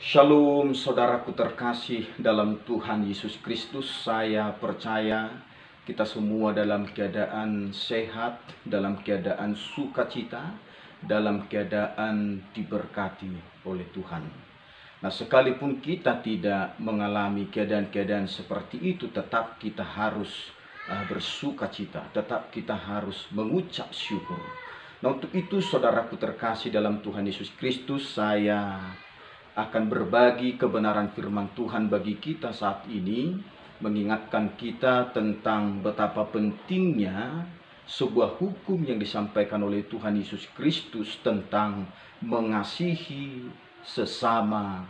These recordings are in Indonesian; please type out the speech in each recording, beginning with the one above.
Shalom saudaraku terkasih dalam Tuhan Yesus Kristus. Saya percaya kita semua dalam keadaan sehat, dalam keadaan sukacita, dalam keadaan diberkati oleh Tuhan. Nah, sekalipun kita tidak mengalami keadaan-keadaan seperti itu, tetap kita harus bersukacita, tetap kita harus mengucap syukur. Nah, untuk itu saudaraku terkasih dalam Tuhan Yesus Kristus, saya akan berbagi kebenaran firman Tuhan bagi kita saat ini, mengingatkan kita tentang betapa pentingnya sebuah hukum yang disampaikan oleh Tuhan Yesus Kristus tentang mengasihi sesama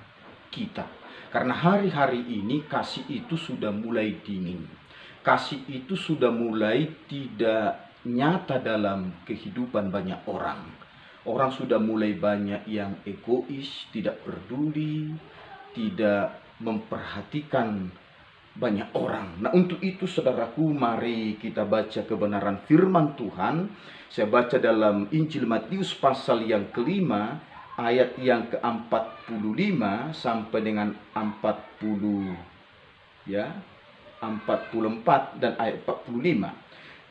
kita. Karena hari-hari ini kasih itu sudah mulai dingin. Kasih itu sudah mulai tidak nyata dalam kehidupan banyak orang. Orang sudah mulai banyak yang egois, tidak peduli, tidak memperhatikan banyak orang. Nah, untuk itu saudaraku, mari kita baca kebenaran firman Tuhan. Saya baca dalam Injil Matius pasal yang kelima, ayat yang ke-45 sampai dengan 44 dan ayat 45.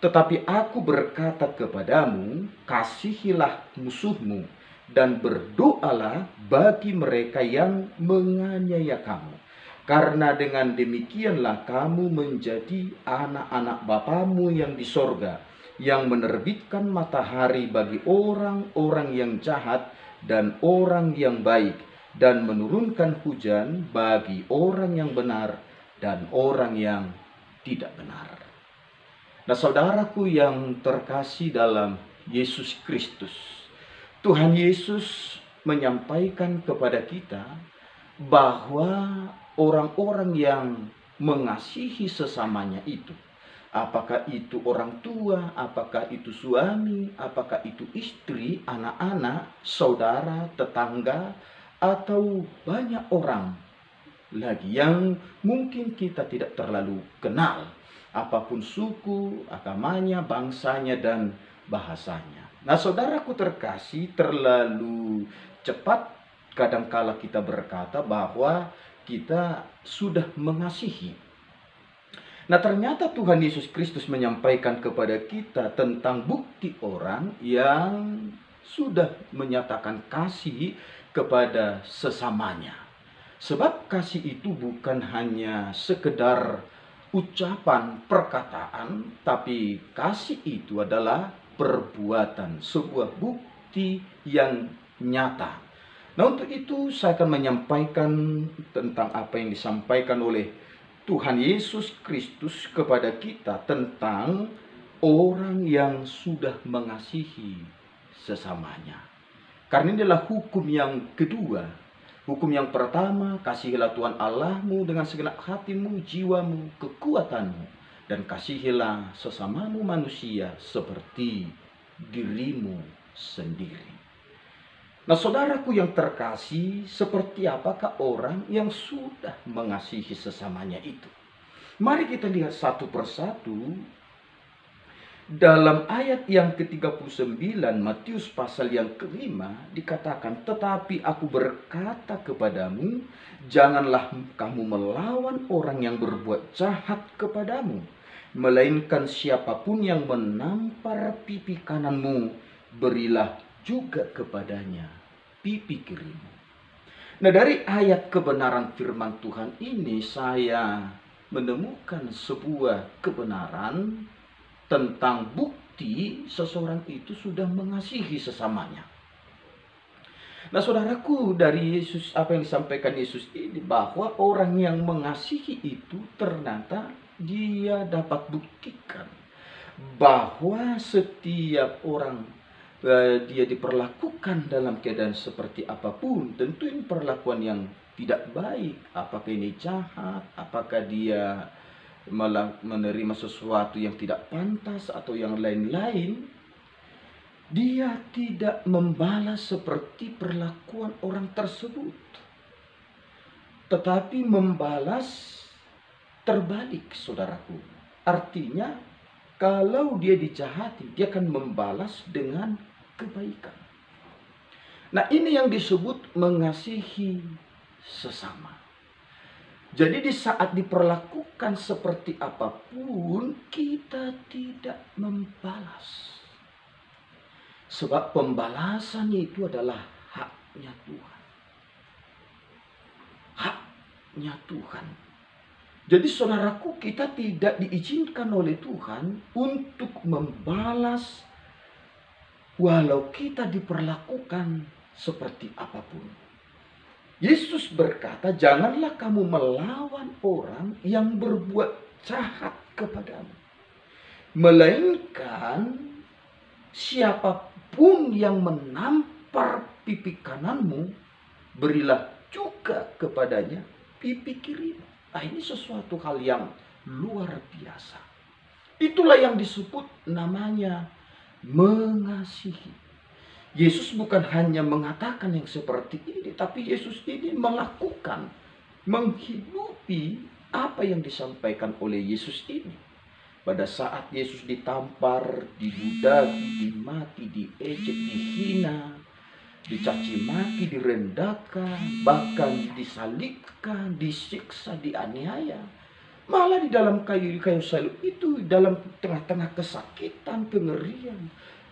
Tetapi aku berkata kepadamu, kasihilah musuhmu dan berdoalah bagi mereka yang menganiaya kamu. Karena dengan demikianlah kamu menjadi anak-anak Bapamu yang di sorga, yang menerbitkan matahari bagi orang-orang yang jahat dan orang yang baik, dan menurunkan hujan bagi orang yang benar dan orang yang tidak benar. Nah, saudaraku yang terkasih dalam Yesus Kristus, Tuhan Yesus menyampaikan kepada kita bahwa orang-orang yang mengasihi sesamanya itu, apakah itu orang tua, apakah itu suami, apakah itu istri, anak-anak, saudara, tetangga, atau banyak orang lagi yang mungkin kita tidak terlalu kenal, apapun suku, agamanya, bangsanya, dan bahasanya. Nah, saudaraku terkasih, terlalu cepat kadangkala kita berkata bahwa kita sudah mengasihi. Nah, ternyata Tuhan Yesus Kristus menyampaikan kepada kita tentang bukti orang yang sudah menyatakan kasih kepada sesamanya. Sebab kasih itu bukan hanya sekedar ucapan, perkataan, tapi kasih itu adalah perbuatan, sebuah bukti yang nyata. Nah, untuk itu saya akan menyampaikan tentang apa yang disampaikan oleh Tuhan Yesus Kristus kepada kita tentang orang yang sudah mengasihi sesamanya. Karena ini adalah hukum yang kedua. Hukum yang pertama, kasihilah Tuhan Allahmu dengan segenap hatimu, jiwamu, kekuatanmu, dan kasihilah sesamamu manusia seperti dirimu sendiri. Nah, saudaraku yang terkasih, seperti apakah orang yang sudah mengasihi sesamanya itu? Mari kita lihat satu persatu. Dalam ayat yang ke-39 Matius pasal yang kelima dikatakan, tetapi aku berkata kepadamu, janganlah kamu melawan orang yang berbuat jahat kepadamu, melainkan siapapun yang menampar pipi kananmu, berilah juga kepadanya pipi kirimu. Nah, dari ayat kebenaran firman Tuhan ini saya menemukan sebuah kebenaran tentang bukti seseorang itu sudah mengasihi sesamanya. Nah, saudaraku, dari Yesus, apa yang disampaikan Yesus ini, bahwa orang yang mengasihi itu ternyata dia dapat buktikan bahwa setiap orang dia diperlakukan dalam keadaan seperti apapun, tentu ini perlakuan yang tidak baik. Apakah ini jahat, apakah dia menerima sesuatu yang tidak pantas atau yang lain-lain, dia tidak membalas seperti perlakuan orang tersebut, tetapi membalas terbalik, saudaraku. Artinya, kalau dia dijahati, dia akan membalas dengan kebaikan. Nah, ini yang disebut mengasihi sesama. Jadi di saat diperlakukan seperti apapun, kita tidak membalas. Sebab pembalasan itu adalah haknya Tuhan. Haknya Tuhan. Jadi saudaraku, kita tidak diizinkan oleh Tuhan untuk membalas walau kita diperlakukan seperti apapun. Yesus berkata, janganlah kamu melawan orang yang berbuat jahat kepadamu. Melainkan siapapun yang menampar pipi kananmu, berilah juga kepadanya pipi kirimu. Nah, ini sesuatu hal yang luar biasa. Itulah yang disebut namanya mengasihi. Yesus bukan hanya mengatakan yang seperti ini, tapi Yesus ini melakukan, menghidupi apa yang disampaikan oleh Yesus ini. Pada saat Yesus ditampar, didudaki, dimaki, diejek, dihina, dicaci maki, direndahkan, bahkan disalibkan, disiksa, dianiaya. Malah di dalam kayu salib itu, dalam tengah-tengah kesakitan, kengerian,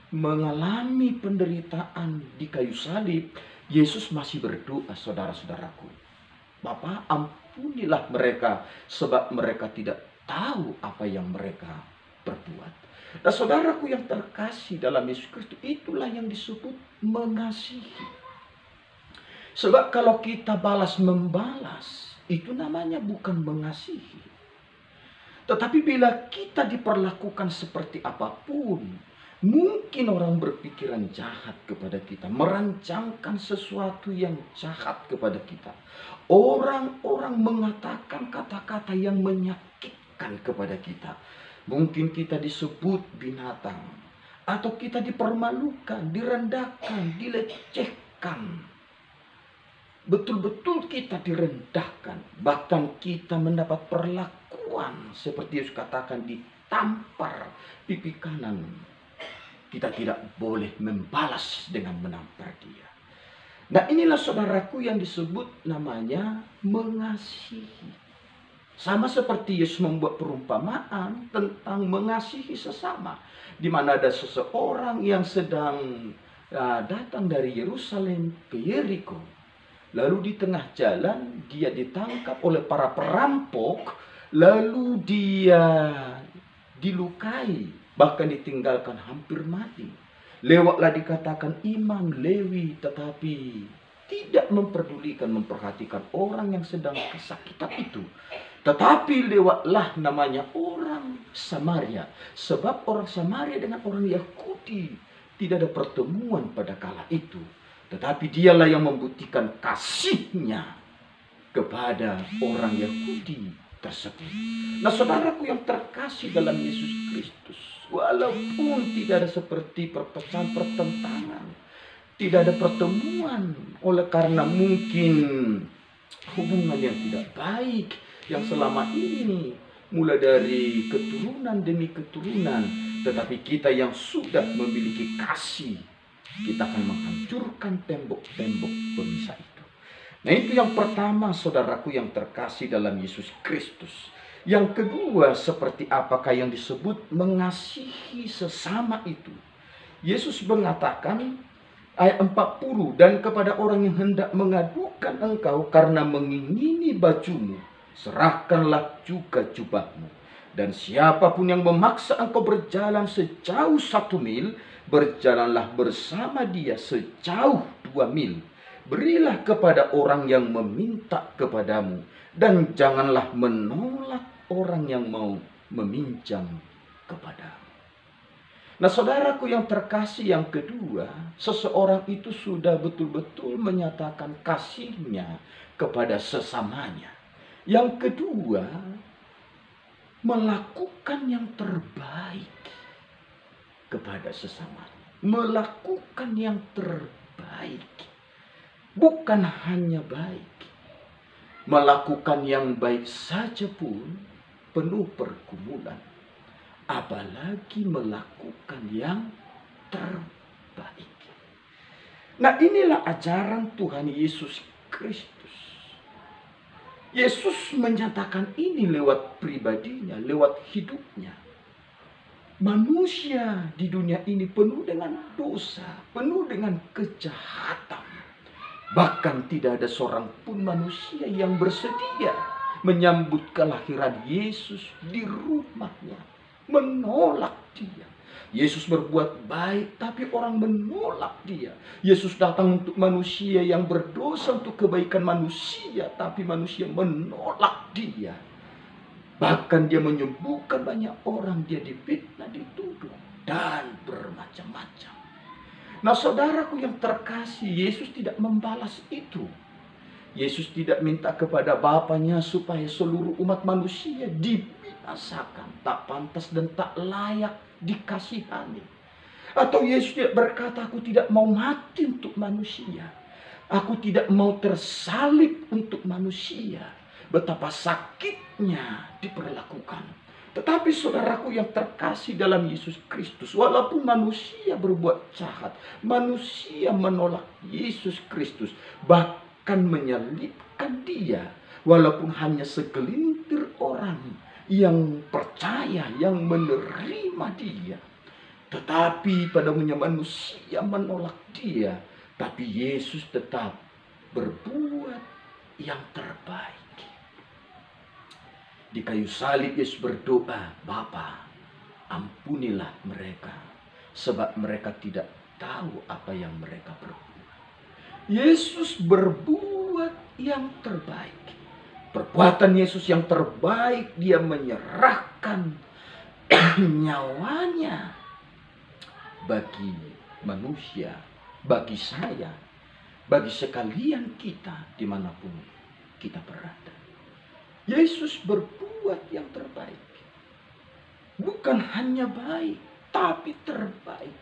mengalami penderitaan di kayu salib, Yesus masih berdoa, saudara-saudaraku. Bapa, ampunilah mereka, sebab mereka tidak tahu apa yang mereka perbuat. Nah, saudaraku yang terkasih dalam Yesus Kristus, itulah yang disebut mengasihi. Sebab kalau kita balas membalas, itu namanya bukan mengasihi. Tetapi bila kita diperlakukan seperti apapun, mungkin orang berpikiran jahat kepada kita, merancangkan sesuatu yang jahat kepada kita. Orang-orang mengatakan kata-kata yang menyakitkan kepada kita. Mungkin kita disebut binatang, atau kita dipermalukan, direndahkan, dilecehkan. Betul-betul kita direndahkan, bahkan kita mendapat perlakuan seperti Yesus katakan, ditampar pipi kanan. Kita tidak boleh membalas dengan menampar dia. Nah, inilah saudaraku yang disebut namanya mengasihi. Sama seperti Yesus membuat perumpamaan tentang mengasihi sesama. Di mana ada seseorang yang sedang datang dari Yerusalem ke Yeriko. Lalu di tengah jalan dia ditangkap oleh para perampok. Lalu dia dilukai, bahkan ditinggalkan hampir mati. Lewatlah dikatakan imam Lewi, tetapi tidak memperdulikan, memperhatikan orang yang sedang kesakitan itu. Tetapi lewatlah namanya orang Samaria. Sebab orang Samaria dengan orang Yahudi tidak ada pertemuan pada kala itu. Tetapi dialah yang membuktikan kasihnya kepada orang Yahudi tersebut. Nah, saudaraku yang terkasih dalam Yesus Kristus, walaupun tidak ada seperti perpecahan, pertentangan, tidak ada pertemuan oleh karena mungkin hubungan yang tidak baik yang selama ini mulai dari keturunan demi keturunan, tetapi kita yang sudah memiliki kasih, kita akan menghancurkan tembok-tembok pemisah itu. Nah, itu yang pertama, saudaraku yang terkasih dalam Yesus Kristus. Yang kedua, seperti apakah yang disebut mengasihi sesama itu? Yesus mengatakan ayat 40, dan kepada orang yang hendak mengadukan engkau karena mengingini bajumu, serahkanlah juga jubahmu. Dan siapapun yang memaksa engkau berjalan sejauh 1 mil, berjalanlah bersama dia sejauh 2 mil. Berilah kepada orang yang meminta kepadamu, dan janganlah menolak orang yang mau meminjam kepadamu. Nah, saudaraku yang terkasih, yang kedua, seseorang itu sudah betul-betul menyatakan kasihnya kepada sesamanya. Yang kedua, melakukan yang terbaik kepada sesamanya. Melakukan yang terbaik. Bukan hanya baik. Melakukan yang baik saja pun penuh pergumulan. Apalagi melakukan yang terbaik. Nah, inilah ajaran Tuhan Yesus Kristus. Yesus menyatakan ini lewat pribadinya, lewat hidupnya. Manusia di dunia ini penuh dengan dosa, penuh dengan kejahatan. Bahkan tidak ada seorang pun manusia yang bersedia menyambut kelahiran Yesus di rumahnya, menolak dia. Yesus berbuat baik, tapi orang menolak dia. Yesus datang untuk manusia yang berdosa, untuk kebaikan manusia, tapi manusia menolak dia. Bahkan dia menyembuhkan banyak orang, dia difitnah, dituduh, dan bermacam-macam. Nah, saudaraku yang terkasih, Yesus tidak membalas itu. Yesus tidak minta kepada Bapanya supaya seluruh umat manusia dibinasakan, tak pantas dan tak layak dikasihani. Atau Yesus tidak berkata, aku tidak mau mati untuk manusia, aku tidak mau tersalib untuk manusia. Betapa sakitnya diperlakukan. Tetapi saudaraku yang terkasih dalam Yesus Kristus, walaupun manusia berbuat jahat, manusia menolak Yesus Kristus, bahkan menyalibkan dia, walaupun hanya segelintir orang yang percaya, yang menerima dia. Tetapi pada manusia menolak dia, tapi Yesus tetap berbuat yang terbaik. Di kayu salib Yesus berdoa, Bapa, ampunilah mereka, sebab mereka tidak tahu apa yang mereka berbuat. Yesus berbuat yang terbaik. Perbuatan Yesus yang terbaik, dia menyerahkan nyawanya bagi manusia, bagi saya, bagi sekalian kita dimanapun kita berada. Yesus berbuat yang terbaik. Bukan hanya baik, tapi terbaik.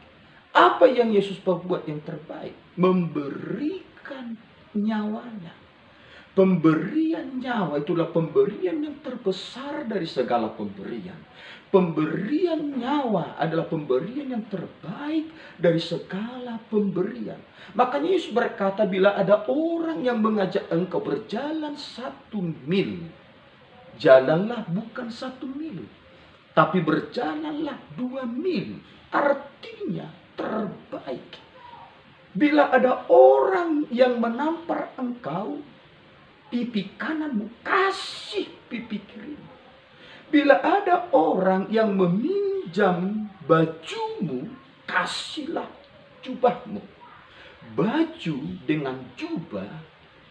Apa yang Yesus berbuat yang terbaik? Memberikan nyawanya. Pemberian nyawa itulah pemberian yang terbesar dari segala pemberian. Pemberian nyawa adalah pemberian yang terbaik dari segala pemberian. Makanya Yesus berkata, bila ada orang yang mengajak engkau berjalan 1 mil, jalanlah bukan 1 mil, tapi berjalanlah 2 mil. Artinya terbaik. Bila ada orang yang menampar engkau pipi kananmu, kasih pipi kirimu. Bila ada orang yang meminjam bajumu, kasihlah jubahmu. Baju dengan jubah,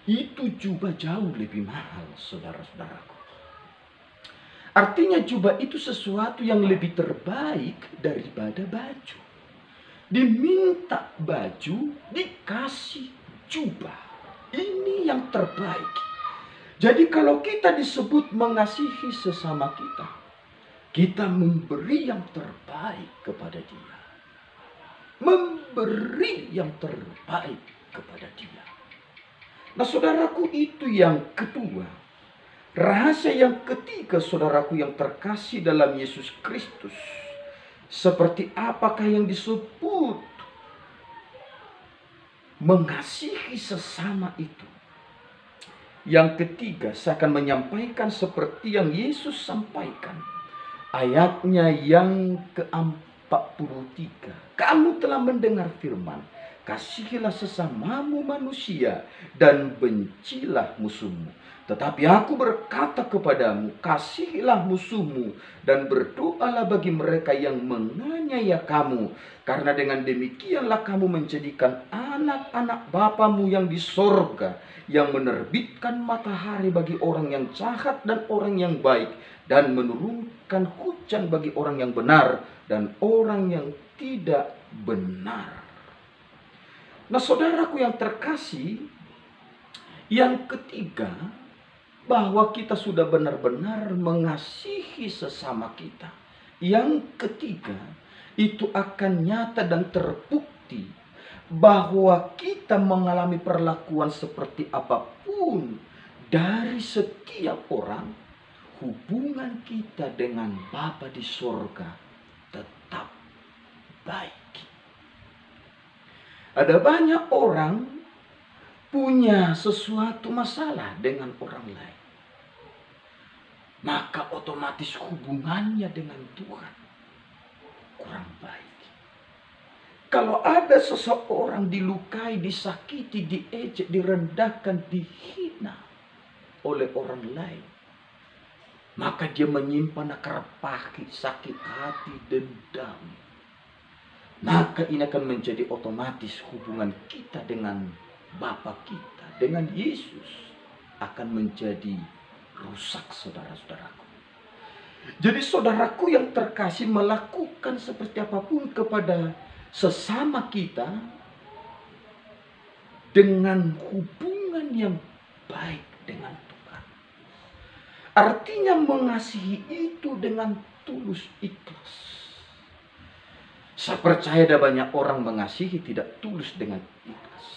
itu jubah jauh lebih mahal, saudara-saudaraku. Artinya jubah itu sesuatu yang lebih terbaik daripada baju. Diminta baju, dikasih jubah. Ini yang terbaik. Jadi kalau kita disebut mengasihi sesama kita, kita memberi yang terbaik kepada dia. Memberi yang terbaik kepada dia. Nah, saudaraku, itu yang kedua. Rahasia yang ketiga, saudaraku yang terkasih dalam Yesus Kristus. Seperti apakah yang disebut mengasihi sesama itu? Yang ketiga, saya akan menyampaikan seperti yang Yesus sampaikan. Ayatnya yang ke-43. Kamu telah mendengar firman, kasihilah sesamamu manusia dan bencilah musuhmu. Tetapi aku berkata kepadamu, kasihilah musuhmu dan berdoalah bagi mereka yang menganiaya kamu. Karena dengan demikianlah kamu menjadikan anak-anak Bapamu yang di sorga, yang menerbitkan matahari bagi orang yang jahat dan orang yang baik, dan menurunkan hujan bagi orang yang benar dan orang yang tidak benar. Nah, saudaraku yang terkasih, yang ketiga, bahwa kita sudah benar-benar mengasihi sesama kita. Yang ketiga, itu akan nyata dan terbukti bahwa kita mengalami perlakuan seperti apapun dari setiap orang, hubungan kita dengan Bapa di sorga tetap baik. Ada banyak orang punya sesuatu masalah dengan orang lain. maka otomatis hubungannya dengan Tuhan kurang baik. Kalau ada seseorang dilukai, disakiti, diejek, direndahkan, dihina oleh orang lain, maka dia menyimpan akar pahit, sakit hati, dendam. Maka ini akan menjadi otomatis hubungan kita dengan Bapa kita, dengan Yesus akan menjadi rusak, saudara-saudaraku. Jadi saudaraku yang terkasih, melakukan seperti apapun kepada sesama kita dengan hubungan yang baik dengan Tuhan. Artinya mengasihi itu dengan tulus ikhlas. Saya percaya ada banyak orang mengasihi tidak tulus dengan ikhlas.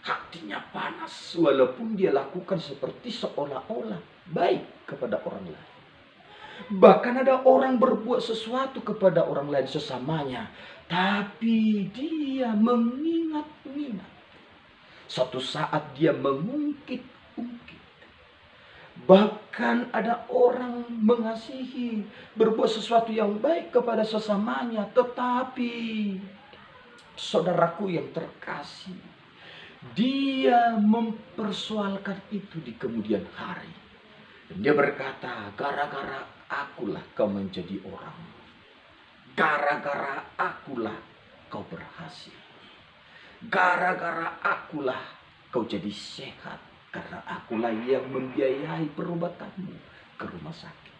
Hatinya panas walaupun dia lakukan seperti seolah-olah baik kepada orang lain. Bahkan ada orang berbuat sesuatu kepada orang lain sesamanya, tapi dia mengingat-ingat. Suatu saat dia mengungkit-ungkit. Bahkan ada orang mengasihi, berbuat sesuatu yang baik kepada sesamanya, tetapi saudaraku yang terkasih, dia mempersoalkan itu di kemudian hari. Dan dia berkata, gara-gara akulah kau menjadi orang. Gara-gara akulah kau berhasil. Gara-gara akulah kau jadi sehat. Karena akulah yang membiayai perobatanmu ke rumah sakit.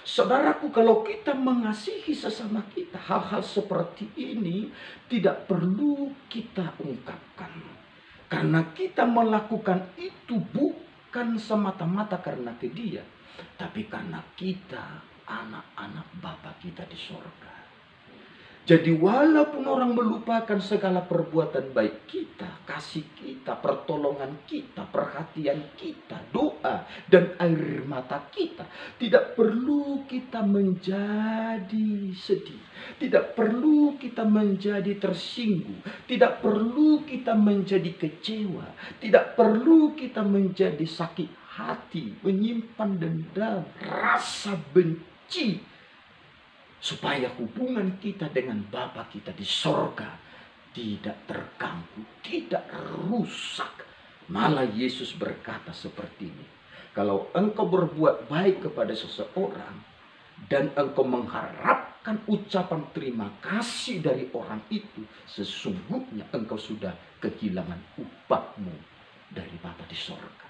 Saudaraku, kalau kita mengasihi sesama kita, hal-hal seperti ini tidak perlu kita ungkapkan. Karena kita melakukan itu bukan semata-mata karena ke dia, tapi karena kita anak-anak Bapa kita di sorga. Jadi walaupun orang melupakan segala perbuatan baik kita, kasih kita, pertolongan kita, perhatian kita, doa, dan air mata kita, tidak perlu kita menjadi sedih. Tidak perlu kita menjadi tersinggung. Tidak perlu kita menjadi kecewa. Tidak perlu kita menjadi sakit hati, menyimpan dendam, rasa benci. Supaya hubungan kita dengan Bapa kita di sorga tidak terganggu, tidak rusak. Malah Yesus berkata seperti ini. Kalau engkau berbuat baik kepada seseorang dan engkau mengharapkan ucapan terima kasih dari orang itu, sesungguhnya engkau sudah kehilangan upahmu dari Bapa di sorga.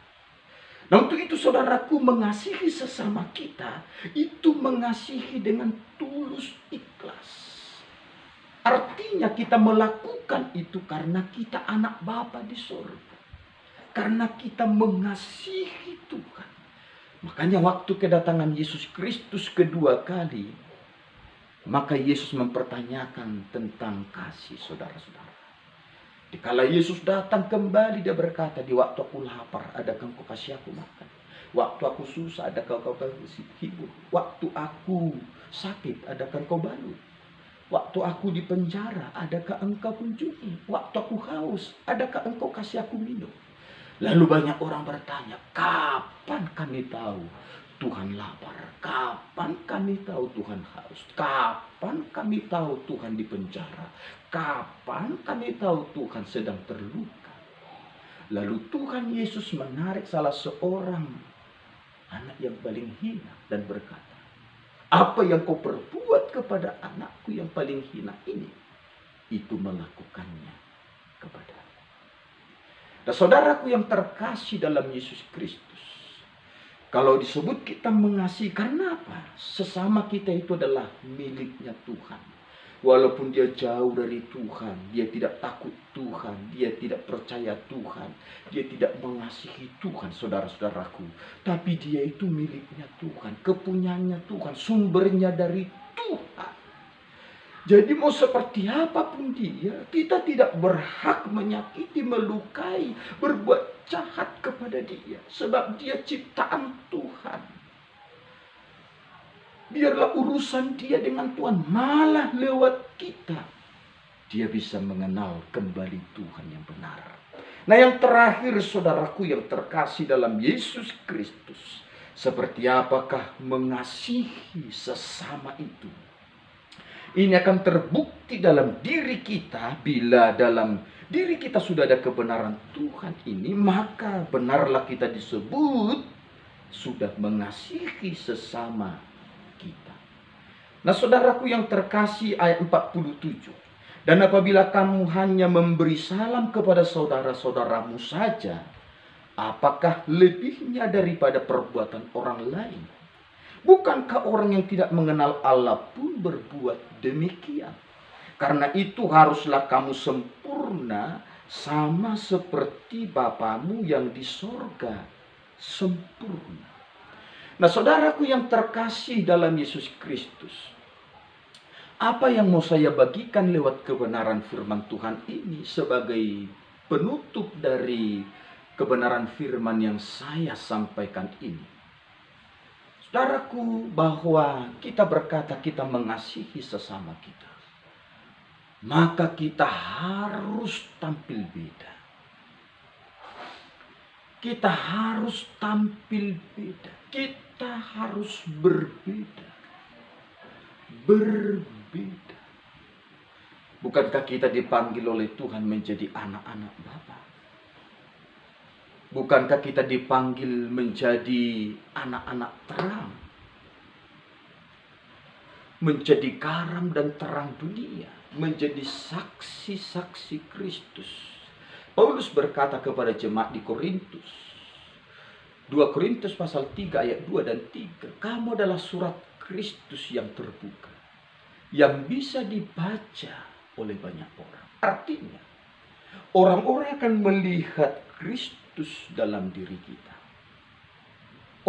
Nah, untuk itu saudaraku, mengasihi sesama kita itu mengasihi dengan tulus ikhlas. Artinya kita melakukan itu karena kita anak Bapa di sorga. Karena kita mengasihi Tuhan. Makanya waktu kedatangan Yesus Kristus kedua kali, maka Yesus mempertanyakan tentang kasih, saudara-saudara. Dikala Yesus datang kembali, dia berkata, di waktu aku lapar, adakah engkau kasih aku makan? Waktu aku susah, adakah engkau kasih hibur? Waktu aku sakit, adakah engkau balut? Waktu aku di penjara, adakah engkau kunjungi? Waktu aku haus, adakah engkau kasih aku minum? Lalu banyak orang bertanya, kapan kami tahu Tuhan lapar? Kapan kami tahu Tuhan haus? Kapan kami tahu Tuhan di penjara? Kapan kami tahu Tuhan sedang terluka? Lalu Tuhan Yesus menarik salah seorang anak yang paling hina dan berkata, apa yang kau perbuat kepada anakku yang paling hina ini, itu melakukannya kepada. Dan saudaraku yang terkasih dalam Yesus Kristus, kalau disebut kita mengasihi, karena apa? Sesama kita itu adalah miliknya Tuhan. Walaupun dia jauh dari Tuhan, dia tidak takut Tuhan, dia tidak percaya Tuhan, dia tidak mengasihi Tuhan, saudara-saudaraku. Tapi dia itu miliknya Tuhan, kepunyaannya Tuhan, sumbernya dari Tuhan. Jadi mau seperti apapun dia, kita tidak berhak menyakiti, melukai, berbuat jahat kepada dia. Sebab dia ciptaan Tuhan. Biarlah urusan dia dengan Tuhan, malah lewat kita dia bisa mengenal kembali Tuhan yang benar. Nah, yang terakhir saudaraku yang terkasih dalam Yesus Kristus, Seperti apakah mengasihi sesama itu? Ini akan terbukti dalam diri kita. Bila dalam diri kita sudah ada kebenaran Tuhan ini, maka benarlah kita disebut sudah mengasihi sesama kita. Nah, saudaraku yang terkasih, ayat 47. Dan apabila kamu hanya memberi salam kepada saudara-saudaramu saja, apakah lebihnya daripada perbuatan orang lain? Bukankah orang yang tidak mengenal Allah pun berbuat demikian? Karena itu haruslah kamu sempurna, sama seperti Bapamu yang di sorga sempurna. Nah, saudaraku yang terkasih dalam Yesus Kristus, apa yang mau saya bagikan lewat kebenaran firman Tuhan ini sebagai penutup dari kebenaran firman yang saya sampaikan ini? Saudaraku, bahwa kita berkata kita mengasihi sesama kita, maka kita harus tampil beda. Kita harus tampil beda. Kita harus berbeda. Berbeda. Bukankah kita dipanggil oleh Tuhan menjadi anak-anak Bapa? Bukankah kita dipanggil menjadi anak-anak terang? Menjadi garam dan terang dunia. Menjadi saksi-saksi Kristus. Paulus berkata kepada jemaat di Korintus. 2 Korintus pasal 3 ayat 2 dan 3. Kamu adalah surat Kristus yang terbuka. Yang bisa dibaca oleh banyak orang. Artinya, orang-orang akan melihat Kristus dalam diri kita.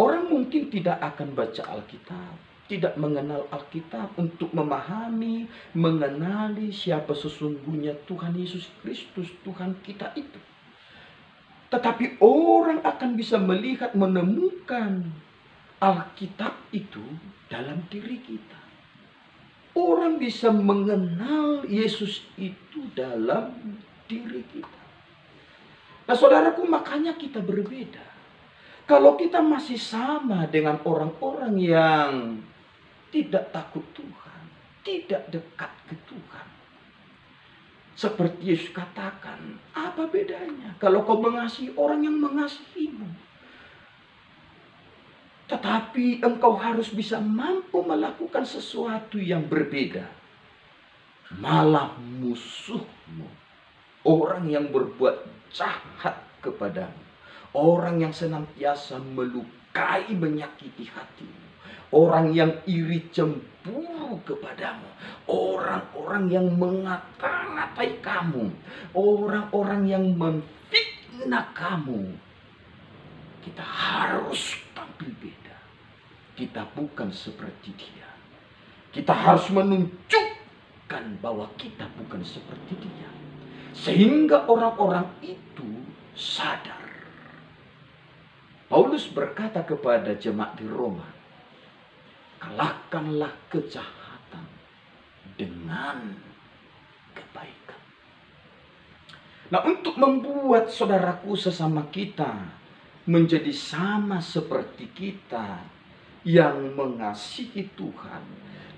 Orang mungkin tidak akan baca Alkitab, tidak mengenal Alkitab untuk memahami, mengenali siapa sesungguhnya Tuhan Yesus Kristus, Tuhan kita itu. Tetapi orang akan bisa melihat, menemukan Alkitab itu dalam diri kita. Orang bisa mengenal Yesus itu dalam diri kita. Nah, saudaraku, makanya kita berbeda. Kalau kita masih sama dengan orang-orang yang tidak takut Tuhan, tidak dekat ke Tuhan, seperti Yesus katakan, apa bedanya kalau kau mengasihi orang yang mengasihimu? Tetapi engkau harus bisa mampu melakukan sesuatu yang berbeda. Malah musuhmu, orang yang berbuat jahat kepadamu, orang yang senantiasa melukai, menyakiti hatimu, orang yang iri cemburu kepadamu, orang-orang yang mengata-ngatai kamu, orang-orang yang memfitnah kamu, kita harus tampil beda. Kita bukan seperti dia. Kita harus menunjukkan bahwa kita bukan seperti dia. Sehingga orang-orang itu sadar. Paulus berkata kepada jemaat di Roma, kalahkanlah kejahatan dengan kebaikan. Nah, untuk membuat saudaraku sesama kita menjadi sama seperti kita, yang mengasihi Tuhan,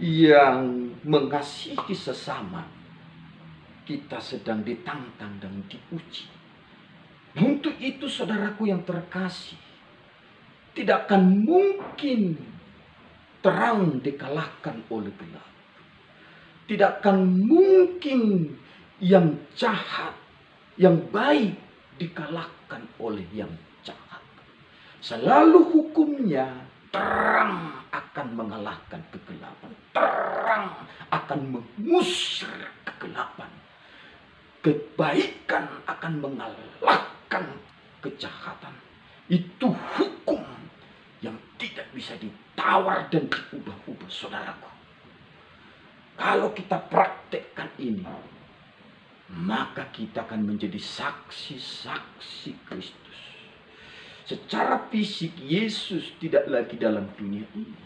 yang mengasihi sesama, kita sedang ditantang dan diuji. Untuk itu, saudaraku yang terkasih, tidak akan mungkin terang dikalahkan oleh gelap. Tidak akan mungkin yang jahat, yang baik dikalahkan oleh yang jahat. Selalu hukumnya terang akan mengalahkan kegelapan. Terang akan mengusir kegelapan. Kebaikan akan mengalahkan kejahatan. Itu hukum yang tidak bisa ditawar dan diubah-ubah, saudaraku. Kalau kita praktekkan ini, maka kita akan menjadi saksi-saksi Kristus. Secara fisik Yesus tidak lagi dalam dunia ini.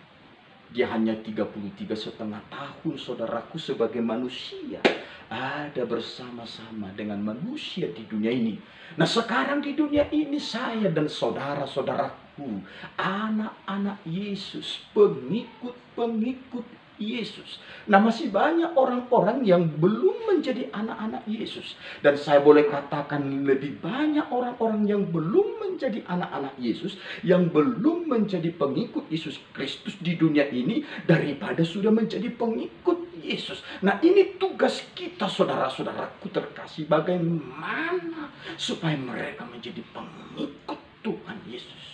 Dia hanya 33,5 tahun, saudaraku, sebagai manusia ada bersama-sama dengan manusia di dunia ini. Nah, sekarang di dunia ini saya dan saudara-saudaraku, anak-anak Yesus, pengikut-pengikut Yesus. Nah, masih banyak orang-orang yang belum menjadi anak-anak Yesus. Dan saya boleh katakan lebih banyak orang-orang yang belum menjadi anak-anak Yesus, yang belum menjadi pengikut Yesus Kristus di dunia ini, daripada sudah menjadi pengikut Yesus. Nah, ini tugas kita, saudara-saudaraku terkasih, bagaimana supaya mereka menjadi pengikut Tuhan Yesus.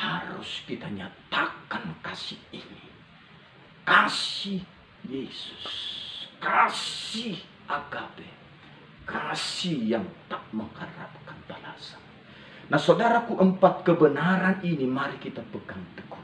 Harus kita nyatakan kasih ini. Kasih Yesus, kasih agape, kasih yang tak mengharapkan balasan. Nah, saudaraku, 4 kebenaran ini mari kita pegang teguh.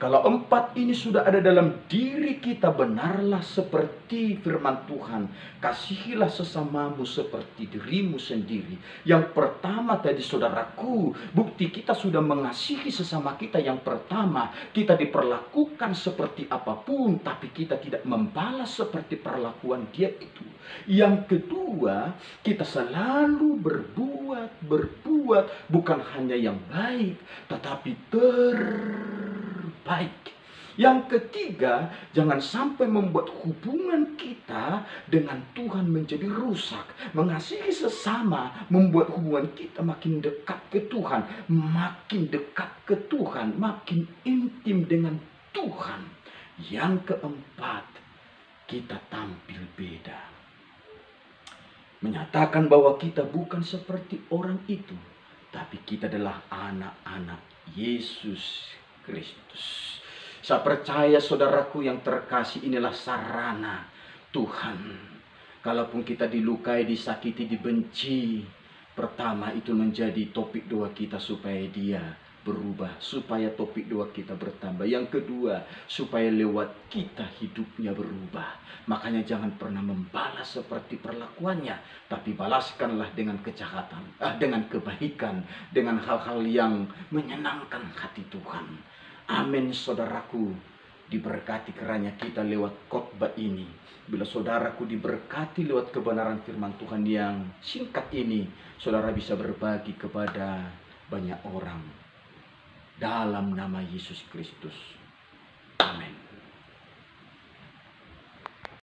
Kalau 4 ini sudah ada dalam diri kita, benarlah seperti firman Tuhan, kasihilah sesamamu seperti dirimu sendiri. Yang pertama tadi, saudaraku, bukti kita sudah mengasihi sesama kita. Yang pertama, kita diperlakukan seperti apapun, tapi kita tidak membalas seperti perlakuan dia itu. Yang kedua, kita selalu berbuat bukan hanya yang baik, tetapi terbaik. Yang ketiga, jangan sampai membuat hubungan kita dengan Tuhan menjadi rusak. Mengasihi sesama membuat hubungan kita makin dekat ke Tuhan, makin dekat ke Tuhan, makin intim dengan Tuhan. Yang keempat, kita tampil beda. Menyatakan bahwa kita bukan seperti orang itu, tapi kita adalah anak-anak Yesus Kristus. Saya percaya, saudaraku yang terkasih, inilah sarana Tuhan. Kalaupun kita dilukai, disakiti, dibenci, pertama itu menjadi topik doa kita supaya dia berubah, supaya topik doa kita bertambah. Yang kedua, supaya lewat kita hidupnya berubah. Makanya jangan pernah membalas seperti perlakuannya, tapi balaskanlah dengan kejahatan, dengan kebaikan, dengan hal-hal yang menyenangkan hati Tuhan. Amin, saudaraku. Diberkati kiranya kita lewat khotbah ini. Bila saudaraku diberkati lewat kebenaran firman Tuhan yang singkat ini, saudara bisa berbagi kepada banyak orang dalam nama Yesus Kristus.